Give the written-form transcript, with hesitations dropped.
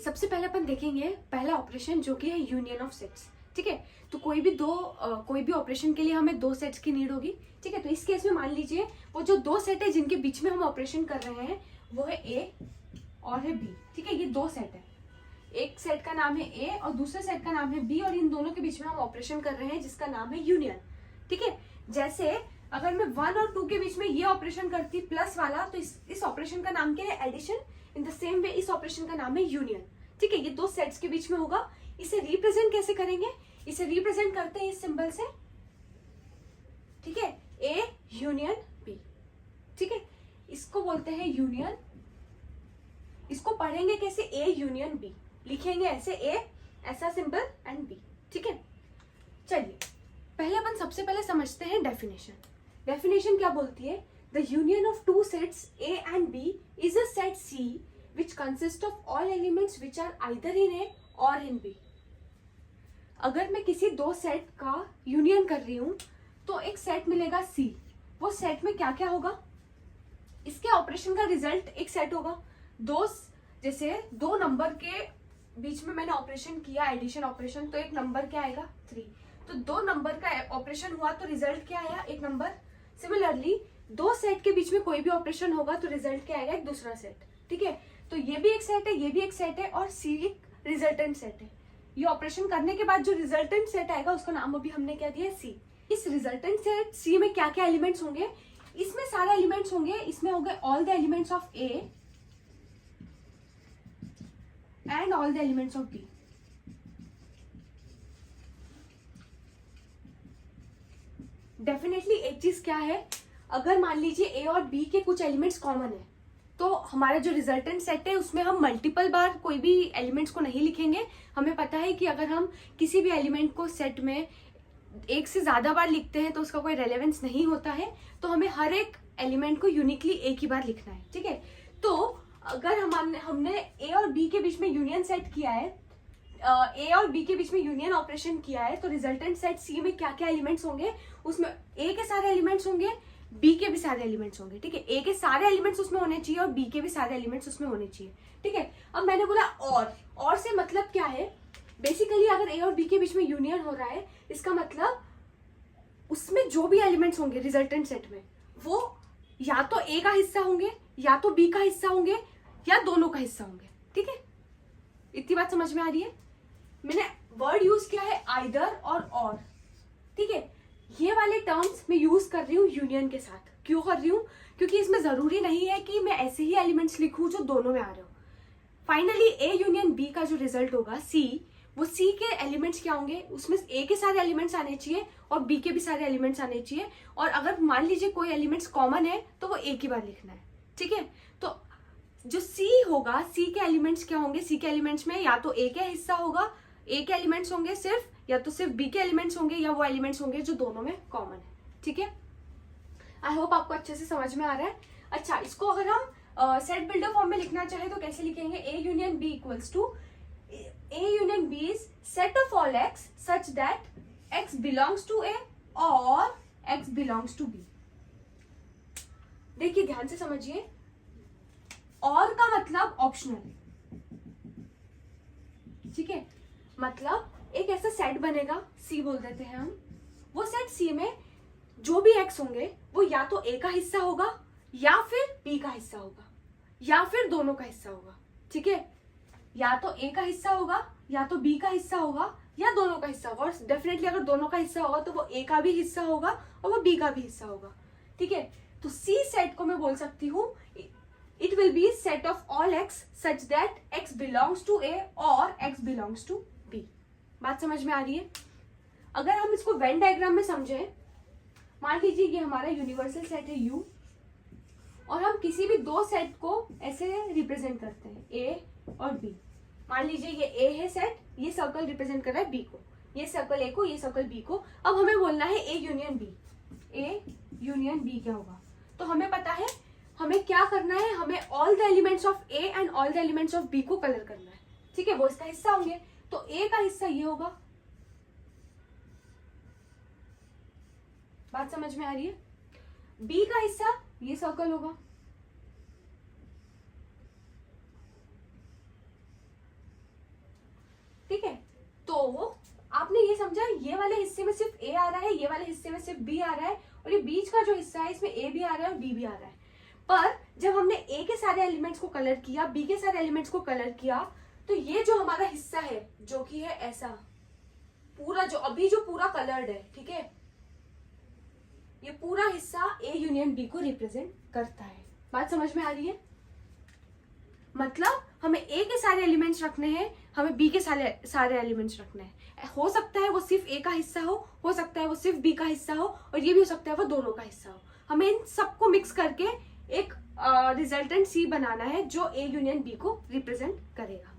सबसे पहले अपन देखेंगे पहला ऑपरेशन जो कि है यूनियन ऑफ सेट्स। ठीक है, तो कोई भी ऑपरेशन के लिए हमें दो सेट्स की नीड होगी। ठीक है, तो इस केस में मान लीजिए वो जो दो सेट है जिनके बीच में हम ऑपरेशन कर रहे हैं वो है ए और है बी। ठीक है, ये दो सेट है, एक सेट का नाम है ए और दूसरे सेट का नाम है बी, और इन दोनों के बीच में हम ऑपरेशन कर रहे हैं जिसका नाम है यूनियन। ठीक है, जैसे अगर मैं 1 और 2 के बीच में ये ऑपरेशन करती प्लस वाला, तो इस ऑपरेशन का नाम क्या है? Addition. In the same way इस ऑपरेशन का नाम है यूनियन। ठीक है, ये दो सेट्स के बीच में होगा। इसे रिप्रेजेंट कैसे करेंगे? इसे रिप्रेजेंट करते हैं इस सिंबल से। ठीक है, ए यूनियन बी। ठीक है, इसको बोलते हैं यूनियन। इसको पढ़ेंगे कैसे? ए यूनियन बी, लिखेंगे ऐसे, ए ऐसा सिंबल एंड बी। ठीक है, चलिए पहले अपन सबसे पहले समझते हैं डेफिनेशन। डेफिनेशन क्या बोलती है? The union of two sets A and B is a set C which consist of all elements which are either in A or in B. अगर मैं किसी दो सेट का यूनियन कर रही हूं तो एक सेट मिलेगा सी। वो सेट में क्या क्या होगा? इसके ऑपरेशन का रिजल्ट एक सेट होगा। जैसे दो नंबर के बीच में मैंने ऑपरेशन किया, एडिशन ऑपरेशन, तो एक नंबर क्या आएगा? 3। तो दो नंबर का ऑपरेशन हुआ तो रिजल्ट क्या आया? एक नंबर। सिमिलरली दो सेट के बीच में कोई भी ऑपरेशन होगा तो रिजल्ट क्या आएगा? एक दूसरा सेट। ठीक है, तो ये भी एक सेट है, ये भी एक सेट है, और सी एक रिजल्टेंट सेट है। ये ऑपरेशन करने के बाद जो रिजल्टेंट सेट आएगा उसका नाम अभी हमने क्या दिया? सी। इस रिजल्टेंट सेट सी में क्या क्या एलिमेंट्स होंगे? इसमें सारे एलिमेंट्स होंगे। इसमें होंगे all the elements of A and all the elements of B. Definitely एक चीज क्या है, अगर मान लीजिए ए और बी के कुछ एलिमेंट्स कॉमन है तो हमारा जो रिजल्टेंट सेट है उसमें हम मल्टीपल बार कोई भी एलिमेंट्स को नहीं लिखेंगे। हमें पता है कि अगर हम किसी भी एलिमेंट को सेट में एक से ज्यादा बार लिखते हैं तो उसका कोई रेलेवेंस नहीं होता है, तो हमें हर एक एलिमेंट को यूनिकली एक ही बार लिखना है। ठीक है, तो अगर हमने ए और बी के बीच में यूनियन सेट किया है, ए और बी के बीच में यूनियन ऑपरेशन किया है, तो रिजल्टेंट सेट सी में क्या क्या एलिमेंट्स होंगे? उसमें ए के सारे एलिमेंट्स होंगे, बी के भी सारे एलिमेंट्स होंगे। ठीक है, ए के सारे एलिमेंट्स उसमें होने चाहिए और बी के भी सारे एलिमेंट्स उसमें होने चाहिए। ठीक है, अब मैंने बोला और से मतलब क्या है? बेसिकली अगर ए और बी के बीच में यूनियन हो रहा है, इसका मतलब उसमें जो भी एलिमेंट्स होंगे रिजल्टेंट सेट में वो या तो ए का हिस्सा होंगे, या तो बी का हिस्सा होंगे, या दोनों का हिस्सा होंगे। ठीक है, इतनी बात समझ में आ रही है? मैंने वर्ड यूज किया है आइदर और। ठीक है, ये वाले टर्म्स मैं यूज कर रही हूँ यूनियन के साथ। क्यों कर रही हूँ? क्योंकि इसमें जरूरी नहीं है कि मैं ऐसे ही एलिमेंट्स लिखूं जो दोनों में आ रहे हो। फाइनली ए यूनियन बी का जो रिजल्ट होगा सी, वो सी के एलिमेंट्स क्या होंगे? उसमें ए के सारे एलिमेंट्स आने चाहिए और बी के भी सारे एलिमेंट्स आने चाहिए, और अगर मान लीजिए कोई एलिमेंट्स कॉमन है तो वो एक ही बार लिखना है। ठीक है, तो जो सी होगा, सी के एलिमेंट्स क्या होंगे? सी के एलिमेंट्स में या तो ए का हिस्सा होगा, ए के एलिमेंट्स होंगे सिर्फ, या तो सिर्फ बी के एलिमेंट्स होंगे, या वो एलिमेंट्स होंगे जो दोनों में कॉमन है। ठीक है, आई होप आपको अच्छे से समझ में आ रहा है। अच्छा, इसको अगर हम सेट बिल्डर फॉर्म में लिखना चाहे तो कैसे लिखेंगे? A union B equals to A union B is set of all x such that x belongs to A or x belongs to be. देखिए ध्यान से समझिए, और का मतलब ऑप्शनल। ठीक है, मतलब एक ऐसा सेट बनेगा, सी बोल देते हैं हम, वो सेट सी में जो भी एक्स होंगे वो या तो ए का हिस्सा होगा, या फिर बी का हिस्सा होगा, या फिर दोनों का हिस्सा होगा। ठीक है, या तो ए का हिस्सा होगा, या तो बी का हिस्सा होगा, या दोनों का हिस्सा होगा। और डेफिनेटली अगर दोनों का हिस्सा होगा तो वो ए का भी हिस्सा होगा और वो बी का भी हिस्सा होगा। ठीक है, तो सी सेट को मैं बोल सकती हूँ it will be set of all x such that x belongs to a और x belongs to b। बात समझ में आ रही है? अगर हम इसको वेन डायग्राम में समझें, मान लीजिए ये हमारा यूनिवर्सल सेट है U, और हम किसी भी दो सेट को ऐसे रिप्रेजेंट करते हैं A और B। मान लीजिए ये A है सेट, ये सर्कल रिप्रेजेंट कर रहा है B को, ये सर्कल A को, ये सर्कल B को। अब हमें बोलना है A union B। A union B क्या होगा? तो हमें पता है हमें क्या करना है, हमें all the elements of A and all the elements of B को कलर करना है। ठीक है, वो इसका हिस्सा होंगे, तो ए का हिस्सा ये होगा। बात समझ में आ रही है? बी का हिस्सा ये सर्कल होगा, समझा, ये वाले हिस्से में सिर्फ ए आ रहा है, ये वाले हिस्से में सिर्फ बी आ रहा है, और ये बीच का जो हिस्सा है इसमें ए भी आ रहा है और बी भी आ रहा है। पर जब हमने ए के सारे एलिमेंट्स को कलर किया, बी के सारे एलिमेंट्स को कलर किया, तो ये जो हमारा हिस्सा है जो कि है ऐसा पूरा, जो अभी जो पूरा कलर्ड है, ठीक है, ये पूरा हिस्सा ए यूनियन बी को रिप्रेजेंट करता है। बात समझ में आ रही है? मतलब हमें ए के सारे एलिमेंट्स रखने हैं, हमें बी के सारे एलिमेंट्स रखने हैं। हो सकता है वो सिर्फ ए का हिस्सा हो सकता है वो सिर्फ बी का हिस्सा हो, और ये भी हो सकता है वो दोनों का हिस्सा हो। हमें इन सबको मिक्स करके एक रिजल्टेंट सी बनाना है जो ए यूनियन बी को रिप्रेजेंट करेगा।